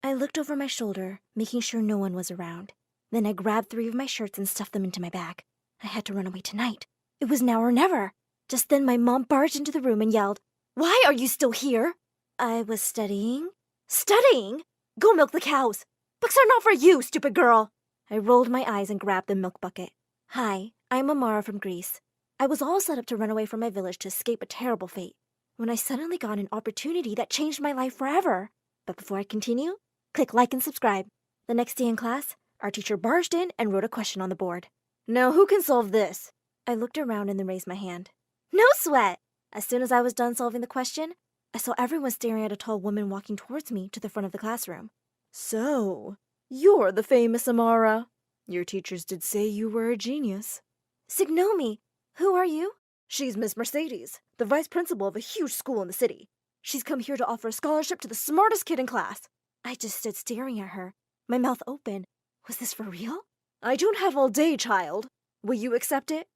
I looked over my shoulder, making sure no one was around. Then I grabbed 3 of my shirts and stuffed them into my bag. I had to run away tonight. It was now or never. Just then my mom barged into the room and yelled, "Why are you still here?" I was studying. Studying? Go milk the cows. Books are not for you, stupid girl. I rolled my eyes and grabbed the milk bucket. Hi, I'm 𝗪𝗧𝗧 from Greece. I was all set up to run away from my village to escape a terrible fate, when I suddenly got an opportunity that changed my life forever. But before I continue, click like and subscribe. The next day in class, our teacher barged in and wrote a question on the board. Now who can solve this? I looked around and then raised my hand. No sweat! As soon as I was done solving the question, I saw everyone staring at a tall woman walking towards me to the front of the classroom. So, you're the famous 𝗪𝗧𝗧. Your teachers did say you were a genius. Signomi, who are you? She's Miss 𝗪𝗘𝗧𝗧, the vice principal of a huge school in the city. She's come here to offer a scholarship to the smartest kid in class. I just stood staring at her, my mouth open. Was this for real? I don't have all day, child. Will you accept it?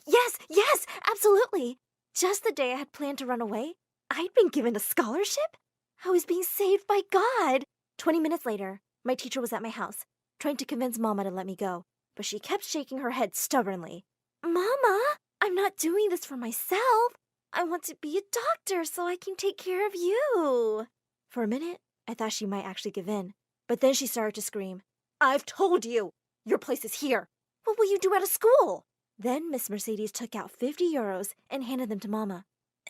Yes, absolutely. Just the day I had planned to run away, I'd been given a scholarship? I was being saved by God. 20 minutes later, my teacher was at my house, trying to convince Mama to let me go, but she kept shaking her head stubbornly. Mama, I'm not doing this for myself. I want to be a doctor so I can take care of you. For a minute, I thought she might actually give in, but then she started to scream. I've told you! Your place is here. What will you do at a school? Then Miss 𝗪𝗧𝗧 took out 50 euros and handed them to Mama.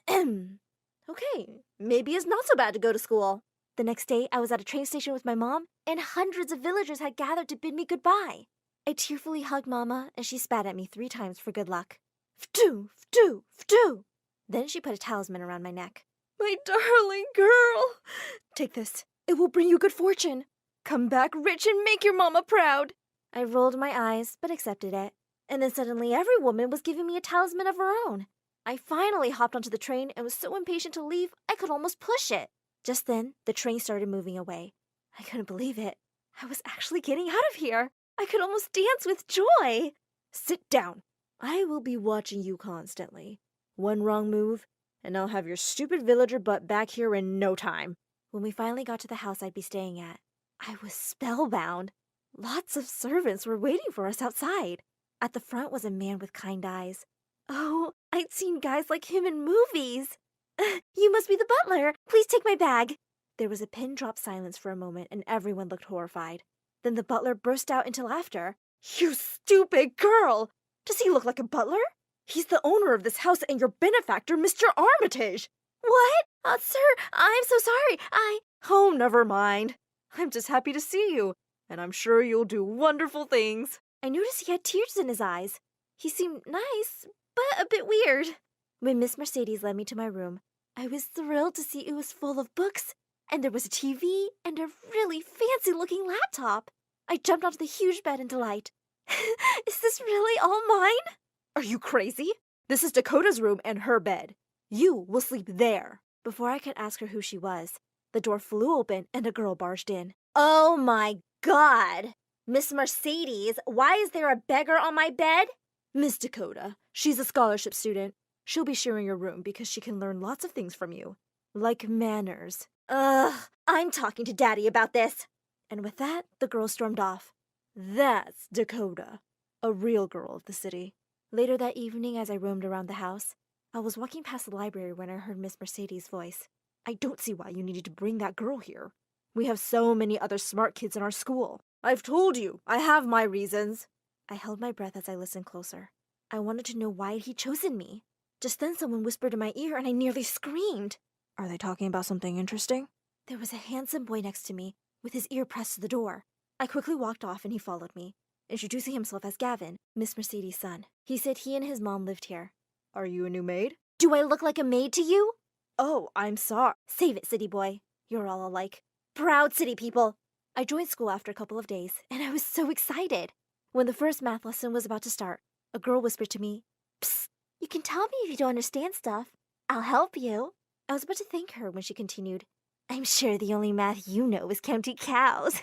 Okay, maybe it's not so bad to go to school. The next day, I was at a train station with my mom, and hundreds of villagers had gathered to bid me goodbye. I tearfully hugged Mama, and she spat at me 3 times for good luck. Ftoo, ftoo, ftoo. Then she put a talisman around my neck. My darling girl! Take this. It will bring you good fortune. Come back rich and make your mama proud. I rolled my eyes, but accepted it. And then suddenly every woman was giving me a talisman of her own. I finally hopped onto the train and was so impatient to leave, I could almost push it. Just then, the train started moving away. I couldn't believe it. I was actually getting out of here. I could almost dance with joy. Sit down. I will be watching you constantly. One wrong move, and I'll have your stupid villager butt back here in no time. When we finally got to the house I'd be staying at, I was spellbound. Lots of servants were waiting for us outside. At the front was a man with kind eyes. Oh, I'd seen guys like him in movies. You must be the butler. Please take my bag. There was a pin-drop silence for a moment, and everyone looked horrified. Then the butler burst out into laughter. You stupid girl! Does he look like a butler? He's the owner of this house and your benefactor, Mr. Armitage. What? Sir, I'm so sorry. Oh, never mind. I'm just happy to see you, and I'm sure you'll do wonderful things. I noticed he had tears in his eyes. He seemed nice, but a bit weird. When Miss 𝗪𝗧𝗧 led me to my room, I was thrilled to see it was full of books, and there was a TV and a really fancy-looking laptop. I jumped onto the huge bed in delight. Is this really all mine? Are you crazy? This is Dakotah's room and her bed. You will sleep there. Before I could ask her who she was, the door flew open and a girl barged in. Oh my God! Miss 𝗪𝗧𝗧𝗧, why is there a beggar on my bed? Miss Dakotah. She's a scholarship student. She'll be sharing your room because she can learn lots of things from you. Like manners. I'm talking to Daddy about this. And with that, the girl stormed off. That's Dakotah, a real girl of the city. Later that evening, as I roamed around the house, I was walking past the library when I heard Miss 𝗪𝗧𝗧𝗧's voice. I don't see why you needed to bring that girl here. We have so many other smart kids in our school. I've told you, I have my reasons. I held my breath as I listened closer. I wanted to know why he'd chosen me. Just then someone whispered in my ear and I nearly screamed. Are they talking about something interesting? There was a handsome boy next to me, with his ear pressed to the door. I quickly walked off and he followed me, introducing himself as Gavin, Miss 𝗪𝗧𝗧𝗧's son. He said he and his mom lived here. Are you a new maid? Do I look like a maid to you? Oh, I'm sorry. Save it, city boy. You're all alike. Proud city people. I joined school after a couple of days, and I was so excited. When the first math lesson was about to start, a girl whispered to me, Psst, you can tell me if you don't understand stuff. I'll help you. I was about to thank her when she continued, I'm sure the only math you know is counting cows.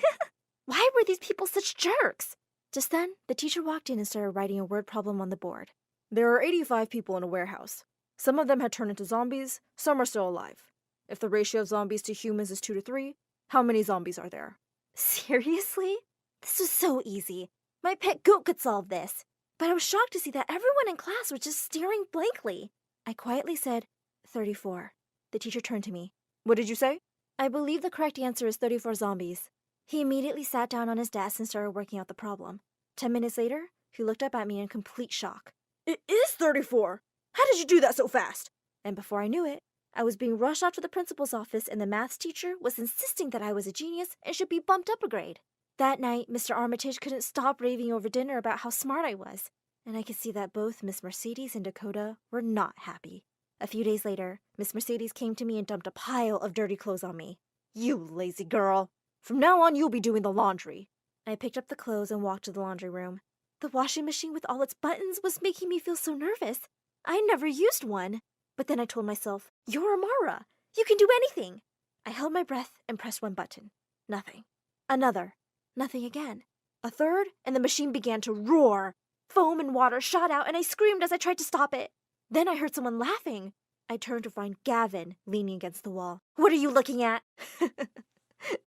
Why were these people such jerks? Just then, the teacher walked in and started writing a word problem on the board. There are 85 people in a warehouse. Some of them had turned into zombies, some are still alive. If the ratio of zombies to humans is 2 to 3, How many zombies are there? Seriously? This was so easy. My pet goat could solve this. But I was shocked to see that everyone in class was just staring blankly. I quietly said, 34. The teacher turned to me. What did you say? I believe the correct answer is 34 zombies. He immediately sat down on his desk and started working out the problem. 10 minutes later, he looked up at me in complete shock. It is 34! How did you do that so fast? And before I knew it, I was being rushed off to the principal's office and the maths teacher was insisting that I was a genius and should be bumped up a grade. That night, Mr. Armitage couldn't stop raving over dinner about how smart I was, and I could see that both Miss Mercedes and Dakota were not happy. A few days later, Miss Mercedes came to me and dumped a pile of dirty clothes on me. You lazy girl. From now on, you'll be doing the laundry. I picked up the clothes and walked to the laundry room. The washing machine with all its buttons was making me feel so nervous. I never used one. But then I told myself, you're Amara. You can do anything. I held my breath and pressed one button. Nothing. Another. Nothing again. A third, and the machine began to roar. Foam and water shot out, and I screamed as I tried to stop it. Then I heard someone laughing. I turned to find Gavin leaning against the wall. What are you looking at?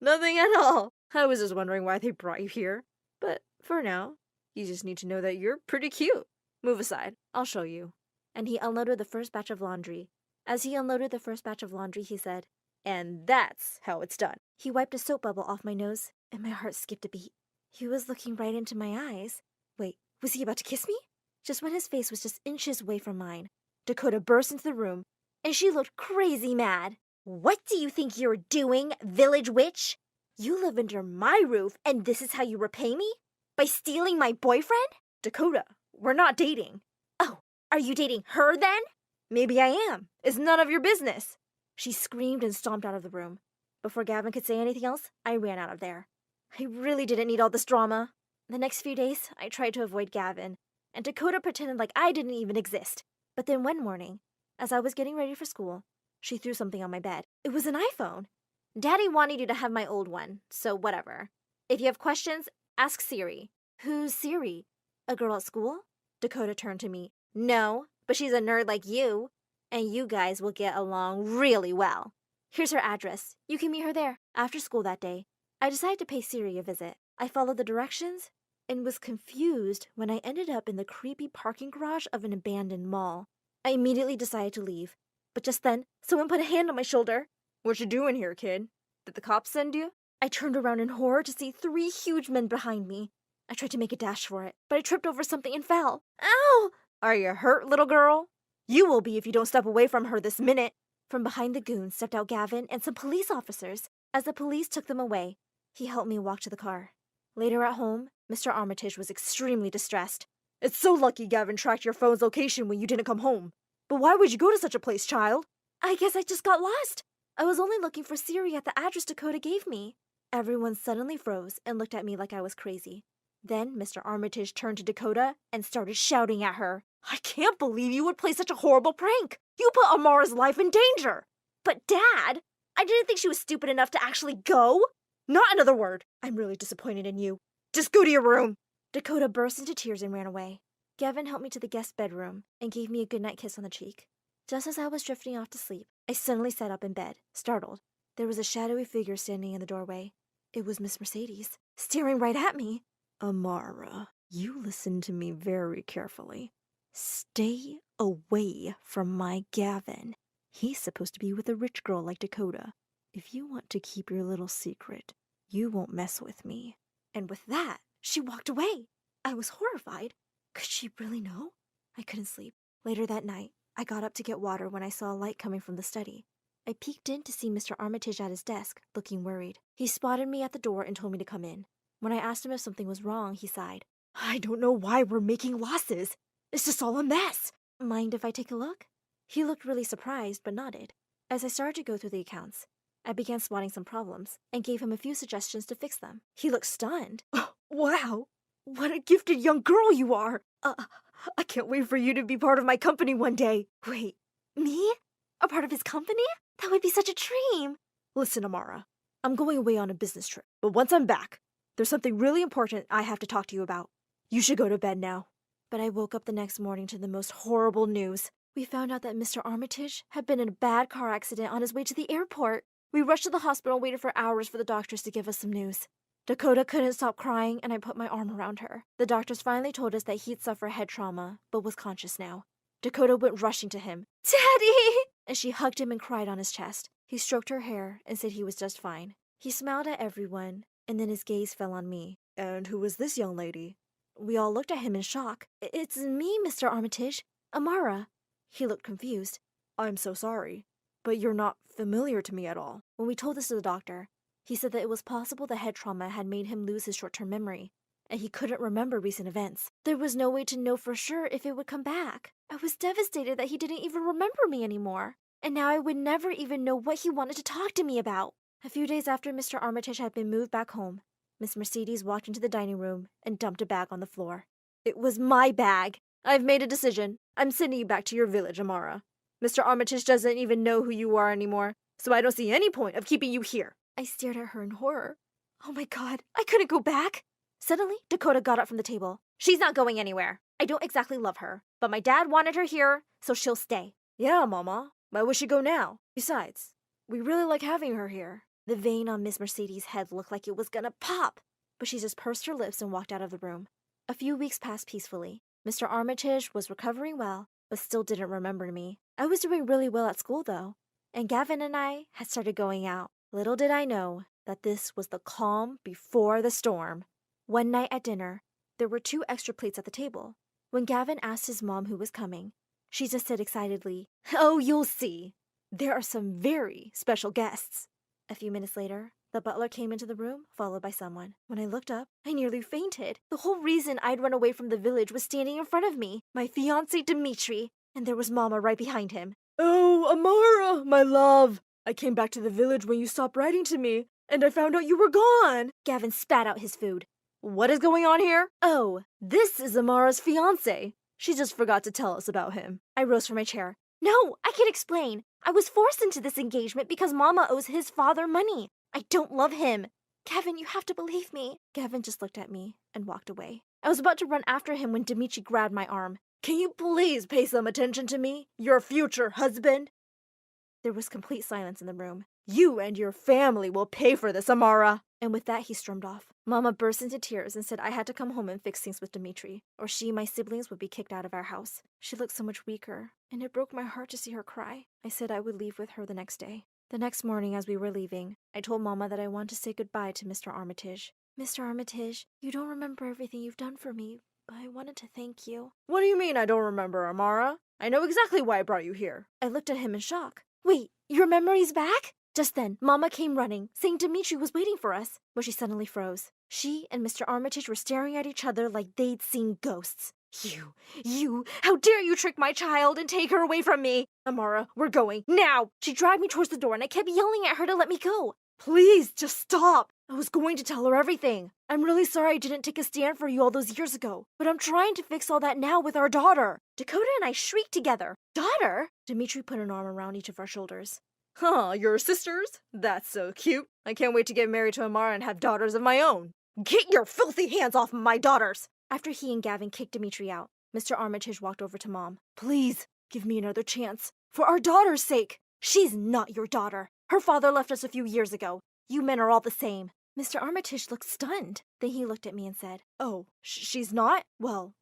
Nothing at all. I was just wondering why they brought you here. But for now, you just need to know that you're pretty cute. Move aside. I'll show you. And he unloaded the first batch of laundry. As he unloaded the first batch of laundry, he said, and that's how it's done. He wiped a soap bubble off my nose, and my heart skipped a beat. He was looking right into my eyes. Wait, was he about to kiss me? Just when his face was just inches away from mine, Dakota burst into the room, and she looked crazy mad. What do you think you're doing, village witch? You live under my roof, and this is how you repay me? By stealing my boyfriend? Dakota, we're not dating. Oh, are you dating her then? Maybe I am. It's none of your business. She screamed and stomped out of the room. Before Gavin could say anything else, I ran out of there. I really didn't need all this drama. The next few days, I tried to avoid Gavin, and Dakota pretended like I didn't even exist. But then one morning, as I was getting ready for school, she threw something on my bed. It was an iPhone. Daddy wanted you to have my old one, so whatever. If you have questions, ask Siri. Who's Siri? A girl at school? Dakota turned to me. No, but she's a nerd like you, and you guys will get along really well. Here's her address. You can meet her there. After school that day, I decided to pay Siri a visit. I followed the directions and was confused when I ended up in the creepy parking garage of an abandoned mall. I immediately decided to leave, but just then, someone put a hand on my shoulder. What you doing here, kid? Did the cops send you? I turned around in horror to see 3 huge men behind me. I tried to make a dash for it, but I tripped over something and fell. Ow! Are you hurt, little girl? You will be if you don't step away from her this minute. From behind the goons stepped out Gavin and some police officers. As the police took them away, he helped me walk to the car. Later at home, Mr. Armitage was extremely distressed. It's so lucky Gavin tracked your phone's location when you didn't come home. But why would you go to such a place, child? I guess I just got lost. I was only looking for Siri at the address Dakota gave me. Everyone suddenly froze and looked at me like I was crazy. Then Mr. Armitage turned to Dakota and started shouting at her. I can't believe you would play such a horrible prank. You put Amara's life in danger. But Dad, I didn't think she was stupid enough to actually go. Not another word. I'm really disappointed in you. Just go to your room. Dakota burst into tears and ran away. Gavin helped me to the guest bedroom and gave me a goodnight kiss on the cheek. Just as I was drifting off to sleep, I suddenly sat up in bed, startled. There was a shadowy figure standing in the doorway. It was Miss Mercedes, staring right at me. Amara, you listen to me very carefully. Stay away from my Gavin. He's supposed to be with a rich girl like Dakota. If you want to keep your little secret, you won't mess with me. And with that, she walked away. I was horrified. Could she really know? I couldn't sleep. Later that night, I got up to get water when I saw a light coming from the study. I peeked in to see Mr. Armitage at his desk, looking worried. He spotted me at the door and told me to come in. When I asked him if something was wrong, he sighed. I don't know why we're making losses. It's just all a mess. Mind if I take a look? He looked really surprised, but nodded. As I started to go through the accounts, I began spotting some problems and gave him a few suggestions to fix them. He looked stunned. Oh, wow, what a gifted young girl you are. I can't wait for you to be part of my company one day. Wait, me? A part of his company? That would be such a dream. Listen, Amara, I'm going away on a business trip, but once I'm back, there's something really important I have to talk to you about. You should go to bed now. But I woke up the next morning to the most horrible news. We found out that Mr. Armitage had been in a bad car accident on his way to the airport. We rushed to the hospital and waited for hours for the doctors to give us some news. Dakota couldn't stop crying, and I put my arm around her. The doctors finally told us that he'd suffered head trauma, but was conscious now. Dakota went rushing to him. "Daddy!" And she hugged him and cried on his chest. He stroked her hair and said he was just fine. He smiled at everyone, and then his gaze fell on me. "And who is this young lady?" We all looked at him in shock. "It's me, Mr. Armitage. Amara." He looked confused. "I'm so sorry, but you're not familiar to me at all." When we told this to the doctor, he said that it was possible the head trauma had made him lose his short-term memory, and he couldn't remember recent events. There was no way to know for sure if it would come back. I was devastated that he didn't even remember me anymore, and now I would never even know what he wanted to talk to me about. A few days after Mr. Armitage had been moved back home, Miss Mercedes walked into the dining room and dumped a bag on the floor. "It was my bag. I've made a decision. I'm sending you back to your village, Amara. Mr. Armitage doesn't even know who you are anymore, so I don't see any point of keeping you here." I stared at her in horror. Oh my God, I couldn't go back. Suddenly, Dakota got up from the table. "She's not going anywhere. I don't exactly love her, but my dad wanted her here, so she'll stay." "Yeah, Mama. Why would she go now? Besides, we really like having her here." The vein on Miss Mercedes' head looked like it was gonna pop, but she just pursed her lips and walked out of the room. A few weeks passed peacefully. Mr. Armitage was recovering well, but still didn't remember me. I was doing really well at school, though, and Gavin and I had started going out. Little did I know that this was the calm before the storm. One night at dinner, there were 2 extra plates at the table. When Gavin asked his mom who was coming, she just said excitedly, "Oh, you'll see. There are some very special guests." A few minutes later, the butler came into the room, followed by someone. When I looked up, I nearly fainted. The whole reason I'd run away from the village was standing in front of me, my fiancé 𝗕𝗓𝗏, and there was Mama right behind him. "Oh, Amara, my love. I came back to the village when you stopped writing to me, and I found out you were gone." Gavin spat out his food. "What is going on here?" "Oh, this is Amara's fiancé. She just forgot to tell us about him." I rose from my chair. "No, I can explain. I was forced into this engagement because Mama owes his father money. I don't love him. Gavin, you have to believe me." Gavin just looked at me and walked away. I was about to run after him when 𝗕𝗓𝗏 grabbed my arm. "Can you please pay some attention to me, your future husband?" There was complete silence in the room. "You and your family will pay for this, Amara." And with that, he stormed off. Mama burst into tears and said I had to come home and fix things with 𝗕𝗓𝗏, or she and my siblings would be kicked out of our house. She looked so much weaker, and it broke my heart to see her cry. I said I would leave with her the next day. The next morning, as we were leaving, I told Mama that I wanted to say goodbye to Mr. Armitage. "Mr. Armitage, you don't remember everything you've done for me, but I wanted to thank you." "What do you mean I don't remember, Amara? I know exactly why I brought you here." I looked at him in shock. "Wait, your memory's back?" Just then, Mama came running, saying 𝗕𝗓𝗏 was waiting for us, but she suddenly froze. She and Mr. Armitage were staring at each other like they'd seen ghosts. You, how dare you trick my child and take her away from me?" "Amara, we're going, now!" She dragged me towards the door and I kept yelling at her to let me go. "Please, just stop. I was going to tell her everything. I'm really sorry I didn't take a stand for you all those years ago, but I'm trying to fix all that now with our daughter." Dakota and I shrieked together. "Daughter?" 𝗕𝗓𝗏 put an arm around each of our shoulders. "Huh, you're sisters? That's so cute. I can't wait to get married to Amara and have daughters of my own." "Get your filthy hands off my daughters!" After he and Gavin kicked 𝗕𝗓𝗏 out, Mr. Armitage walked over to Mom. "Please, give me another chance. For our daughter's sake." "She's not your daughter. Her father left us a few years ago. You men are all the same." Mr. Armitage looked stunned. Then he looked at me and said, "Oh, she's not? Well,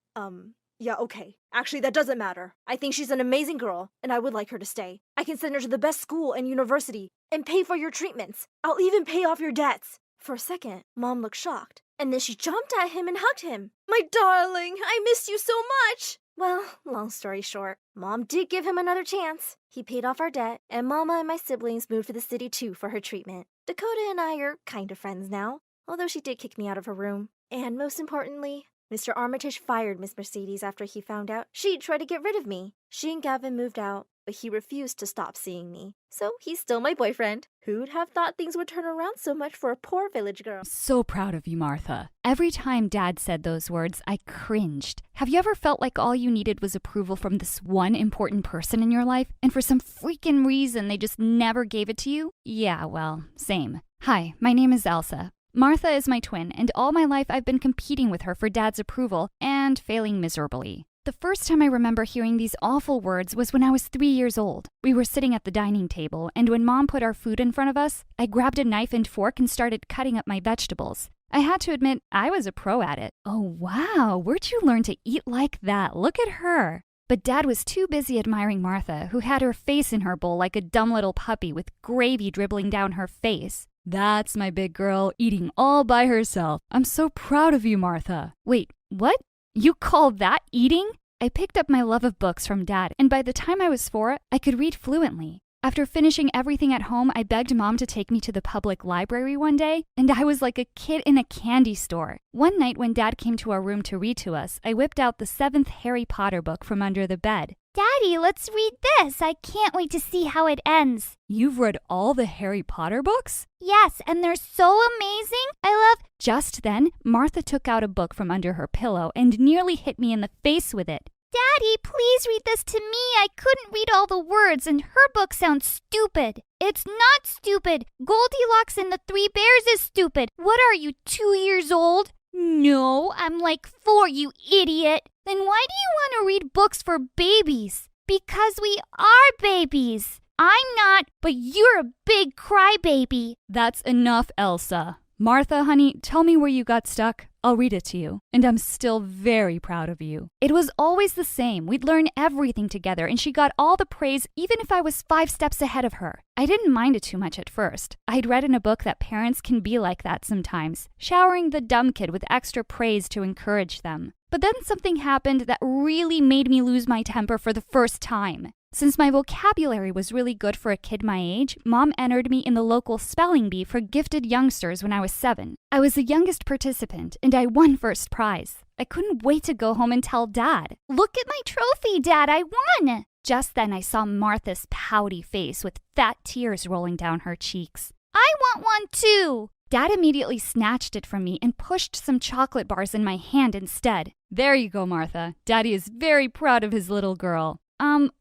yeah, okay. Actually, that doesn't matter. I think she's an amazing girl, and I would like her to stay. I can send her to the best school and university, and pay for your treatments. I'll even pay off your debts." For a second, Mom looked shocked, and then she jumped at him and hugged him. "My darling, I miss you so much." Well, long story short, Mom did give him another chance. He paid off our debt, and Mama and my siblings moved to the city too for her treatment. Dakota and I are kind of friends now, although she did kick me out of her room. And most importantly, Mr. Armitage fired Miss Mercedes after he found out she'd try to get rid of me. She and Gavin moved out, but he refused to stop seeing me. So he's still my boyfriend. Who'd have thought things would turn around so much for a poor village girl? I'm so proud of you, Martha. Every time Dad said those words, I cringed. Have you ever felt like all you needed was approval from this one important person in your life, and for some freaking reason they just never gave it to you? Yeah, well, same. Hi, my name is Elsa. Martha is my twin, and all my life I've been competing with her for Dad's approval and failing miserably. The first time I remember hearing these awful words was when I was 3 years old. We were sitting at the dining table, and when Mom put our food in front of us, I grabbed a knife and fork and started cutting up my vegetables. I had to admit, I was a pro at it. Oh wow, where'd you learn to eat like that? Look at her. But Dad was too busy admiring Martha, who had her face in her bowl like a dumb little puppy with gravy dribbling down her face. That's my big girl, eating all by herself. I'm so proud of you, Martha. Wait, what? You call that eating? I picked up my love of books from Dad, and by the time I was 4, I could read fluently. After finishing everything at home, I begged Mom to take me to the public library one day, and I was like a kid in a candy store. One night when Dad came to our room to read to us, I whipped out the 7th Harry Potter book from under the bed. Daddy, let's read this. I can't wait to see how it ends. You've read all the Harry Potter books? Yes, and they're so amazing. I love... Just then, Martha took out a book from under her pillow and nearly hit me in the face with it. Daddy, please read this to me. I couldn't read all the words, and her book sounds stupid. It's not stupid. Goldilocks and the Three Bears is stupid. What are you, 2 years old? No, I'm like 4, you idiot. Then why do you want to read books for babies? Because we are babies. I'm not, but you're a big crybaby. That's enough, Elsa. Martha, honey, tell me where you got stuck. I'll read it to you. And I'm still very proud of you. It was always the same. We'd learn everything together, and she got all the praise even if I was 5 steps ahead of her. I didn't mind it too much at first. I'd read in a book that parents can be like that sometimes, showering the dumb kid with extra praise to encourage them. But then something happened that really made me lose my temper for the first time. Since my vocabulary was really good for a kid my age, Mom entered me in the local spelling bee for gifted youngsters when I was 7. I was the youngest participant, and I won first prize. I couldn't wait to go home and tell Dad. Look at my trophy, Dad, I won! Just then I saw Martha's pouty face with fat tears rolling down her cheeks. I want one too! Dad immediately snatched it from me and pushed some chocolate bars in my hand instead. There you go, Martha. Daddy is very proud of his little girl.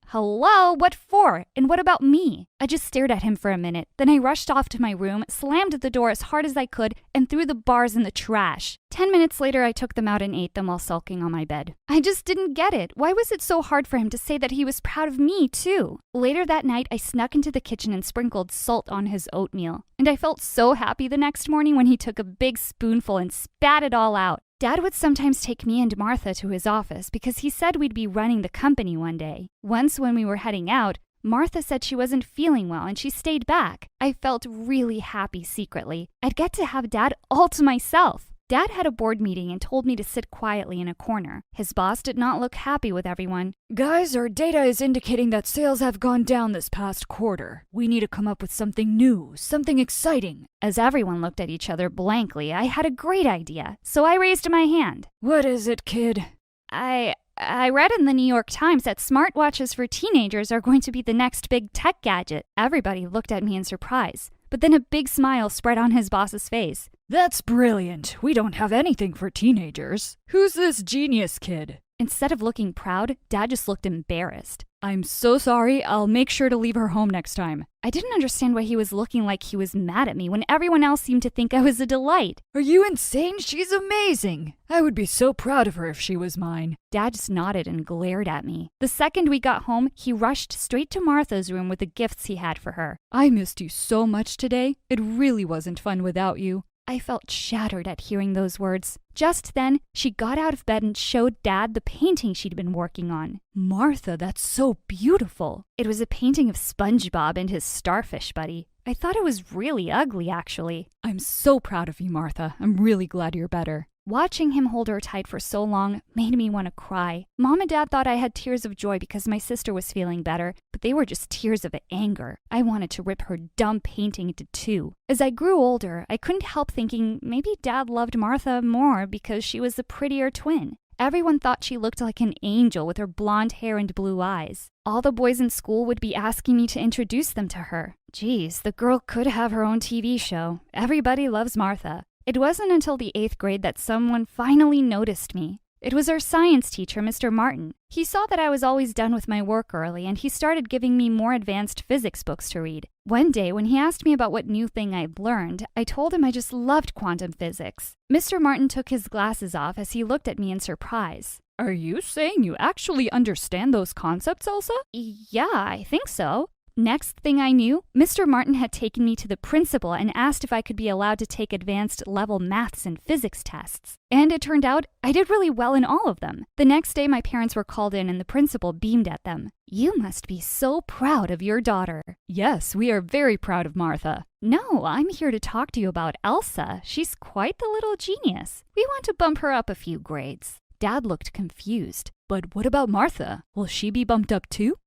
Hello? What for? And what about me? I just stared at him for a minute. Then I rushed off to my room, slammed the door as hard as I could, and threw the bars in the trash. 10 minutes later, I took them out and ate them while sulking on my bed. I just didn't get it. Why was it so hard for him to say that he was proud of me, too? Later that night, I snuck into the kitchen and sprinkled salt on his oatmeal. And I felt so happy the next morning when he took a big spoonful and spat it all out. Dad would sometimes take me and Martha to his office because he said we'd be running the company one day. Once when we were heading out, Martha said she wasn't feeling well and she stayed back. I felt really happy secretly. I'd get to have Dad all to myself. Dad had a board meeting and told me to sit quietly in a corner. His boss did not look happy with everyone. Guys, our data is indicating that sales have gone down this past quarter. We need to come up with something new, something exciting. As everyone looked at each other blankly, I had a great idea, so I raised my hand. What is it, kid? I read in the New York Times that smartwatches for teenagers are going to be the next big tech gadget. Everybody looked at me in surprise, but then a big smile spread on his boss's face. That's brilliant. We don't have anything for teenagers. Who's this genius kid? Instead of looking proud, Dad just looked embarrassed. I'm so sorry. I'll make sure to leave her home next time. I didn't understand why he was looking like he was mad at me when everyone else seemed to think I was a delight. Are you insane? She's amazing. I would be so proud of her if she was mine. Dad just nodded and glared at me. The second we got home, he rushed straight to Martha's room with the gifts he had for her. I missed you so much today. It really wasn't fun without you. I felt shattered at hearing those words. Just then, she got out of bed and showed Dad the painting she'd been working on. Martha, that's so beautiful. It was a painting of SpongeBob and his starfish buddy. I thought it was really ugly, actually. I'm so proud of you, Martha. I'm really glad you're better. Watching him hold her tight for so long made me want to cry. Mom and Dad thought I had tears of joy because my sister was feeling better, but they were just tears of anger. I wanted to rip her dumb painting into 2. As I grew older, I couldn't help thinking maybe Dad loved Martha more because she was the prettier twin. Everyone thought she looked like an angel with her blonde hair and blue eyes. All the boys in school would be asking me to introduce them to her. Geez, the girl could have her own TV show. Everybody loves Martha. It wasn't until the 8th grade that someone finally noticed me. It was our science teacher, Mr. Martin. He saw that I was always done with my work early, and he started giving me more advanced physics books to read. One day, when he asked me about what new thing I'd learned, I told him I just loved quantum physics. Mr. Martin took his glasses off as he looked at me in surprise. Are you saying you actually understand those concepts, Elsa? Yeah, I think so. Next thing I knew, Mr. Martin had taken me to the principal and asked if I could be allowed to take advanced level maths and physics tests. And it turned out I did really well in all of them. The next day, my parents were called in and the principal beamed at them. You must be so proud of your daughter. Yes, we are very proud of Martha. No, I'm here to talk to you about Elsa. She's quite the little genius. We want to bump her up a few grades. Dad looked confused. But what about Martha? Will she be bumped up too?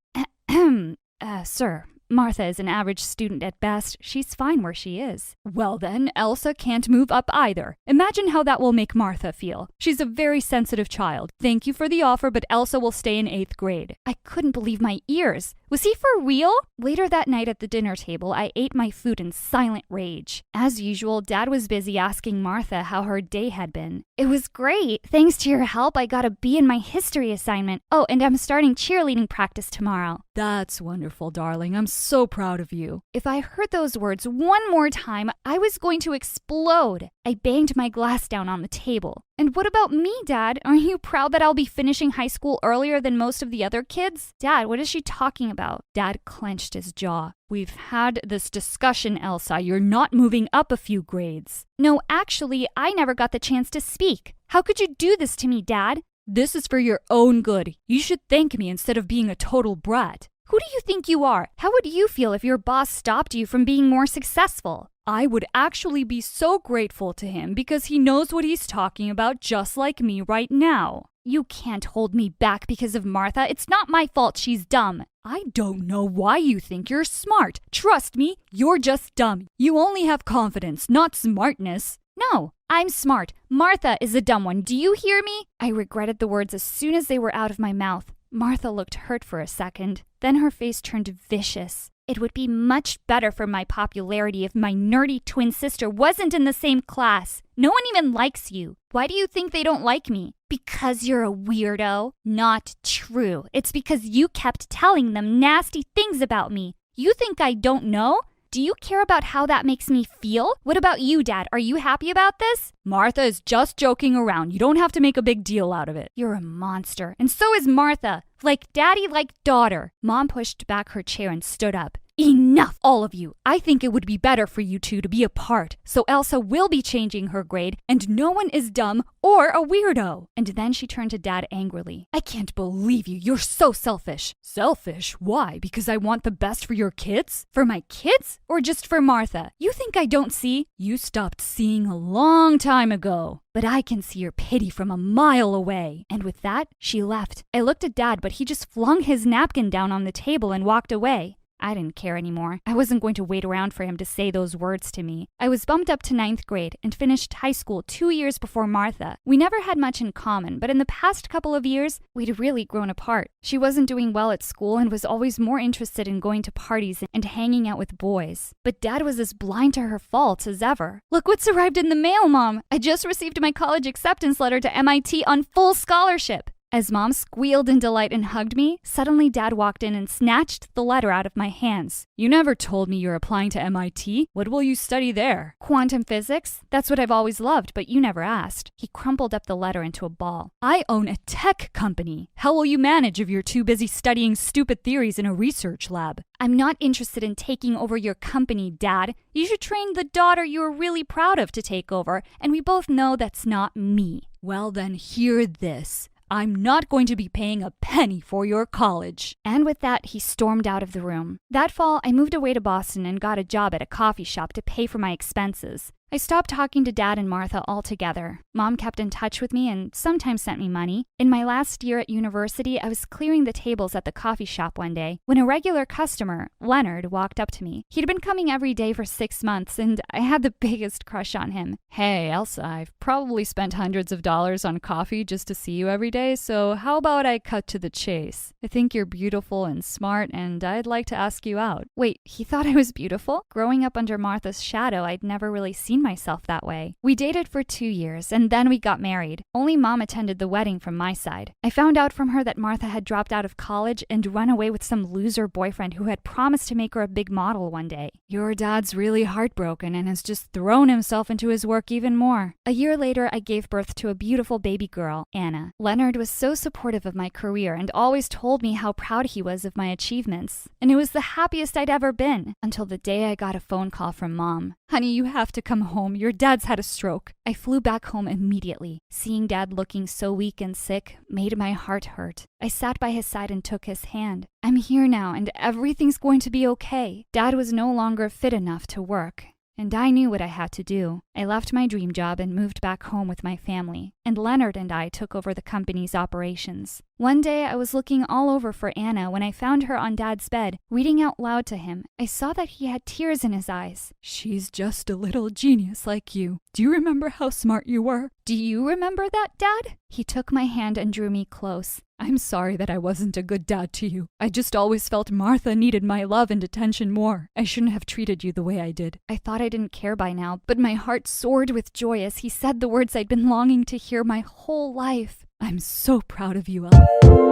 Sir, Martha is an average student at best. She's fine where she is. Well then, Elsa can't move up either. Imagine how that will make Martha feel. She's a very sensitive child. Thank you for the offer, but Elsa will stay in 8th grade. I couldn't believe my ears. Was he for real? Later that night at the dinner table, I ate my food in silent rage. As usual, Dad was busy asking Martha how her day had been. It was great. Thanks to your help, I got a B in my history assignment. Oh, and I'm starting cheerleading practice tomorrow. That's wonderful, darling. I'm so proud of you. If I heard those words one more time, I was going to explode. I banged my glass down on the table. And what about me, Dad? Aren't you proud that I'll be finishing high school earlier than most of the other kids? Dad, what is she talking about? Dad clenched his jaw. We've had this discussion, Elsa. You're not moving up a few grades. No, actually, I never got the chance to speak. How could you do this to me, Dad? This is for your own good. You should thank me instead of being a total brat. Who do you think you are? How would you feel if your boss stopped you from being more successful? I would actually be so grateful to him because he knows what he's talking about just like me right now. You can't hold me back because of Martha. It's not my fault she's dumb. I don't know why you think you're smart. Trust me, you're just dumb. You only have confidence, not smartness. No, I'm smart. Martha is a dumb one. Do you hear me? I regretted the words as soon as they were out of my mouth. Martha looked hurt for a second. Then her face turned vicious. It would be much better for my popularity if my nerdy twin sister wasn't in the same class. No one even likes you. Why do you think they don't like me? Because you're a weirdo? Not true. It's because you kept telling them nasty things about me. You think I don't know? Do you care about how that makes me feel? What about you, Dad? Are you happy about this? Martha is just joking around. You don't have to make a big deal out of it. You're a monster. And so is Martha. Like daddy, like daughter. Mom pushed back her chair and stood up. Enough, all of you. I think it would be better for you two to be apart, so Elsa will be changing her grade, and no one is dumb or a weirdo. And then she turned to Dad angrily. I can't believe you. You're so selfish. Selfish? Why? Because I want the best for your kids? For my kids? Or just for Martha? You think I don't see? You stopped seeing a long time ago. But I can see your pity from a mile away. And with that, she left. I looked at Dad, but he just flung his napkin down on the table and walked away. I didn't care anymore. I wasn't going to wait around for him to say those words to me. I was bumped up to 9th grade and finished high school 2 years before Martha. We never had much in common, but in the past couple of years, we'd really grown apart. She wasn't doing well at school and was always more interested in going to parties and hanging out with boys. But Dad was as blind to her faults as ever. Look what's arrived in the mail, Mom! I just received my college acceptance letter to MIT on full scholarship! As Mom squealed in delight and hugged me, suddenly Dad walked in and snatched the letter out of my hands. You never told me you're applying to MIT. What will you study there? Quantum physics. That's what I've always loved, but you never asked. He crumpled up the letter into a ball. I own a tech company. How will you manage if you're too busy studying stupid theories in a research lab? I'm not interested in taking over your company, Dad. You should train the daughter you're really proud of to take over, and we both know that's not me. Well then, hear this. I'm not going to be paying a penny for your college. And with that, he stormed out of the room. That fall, I moved away to Boston and got a job at a coffee shop to pay for my expenses. I stopped talking to Dad and Martha altogether. Mom kept in touch with me and sometimes sent me money. In my last year at university, I was clearing the tables at the coffee shop one day when a regular customer, Leonard, walked up to me. He'd been coming every day for 6 months and I had the biggest crush on him. Hey, Elsa, I've probably spent hundreds of dollars on coffee just to see you every day, so how about I cut to the chase? I think you're beautiful and smart and I'd like to ask you out. Wait, he thought I was beautiful? Growing up under Martha's shadow, I'd never really seen seen myself that way. We dated for 2 years, and then we got married. Only Mom attended the wedding from my side. I found out from her that Martha had dropped out of college and run away with some loser boyfriend who had promised to make her a big model one day. Your dad's really heartbroken and has just thrown himself into his work even more. A year later, I gave birth to a beautiful baby girl, Anna. Leonard was so supportive of my career and always told me how proud he was of my achievements. And it was the happiest I'd ever been, until the day I got a phone call from Mom. Honey, you have to come home. Your dad's had a stroke. I flew back home immediately. Seeing Dad looking so weak and sick made my heart hurt. I sat by his side and took his hand. I'm here now, and everything's going to be okay. Dad was no longer fit enough to work, and I knew what I had to do. I left my dream job and moved back home with my family, and Leonard and I took over the company's operations. One day, I was looking all over for Anna when I found her on Dad's bed, reading out loud to him. I saw that he had tears in his eyes. She's just a little genius like you. Do you remember how smart you were? Do you remember that, Dad? He took my hand and drew me close. I'm sorry that I wasn't a good dad to you. I just always felt Martha needed my love and attention more. I shouldn't have treated you the way I did. I thought I didn't care by now, but my heart soared with joy as he said the words I'd been longing to hear my whole life. I'm so proud of you, 𝗪𝗚.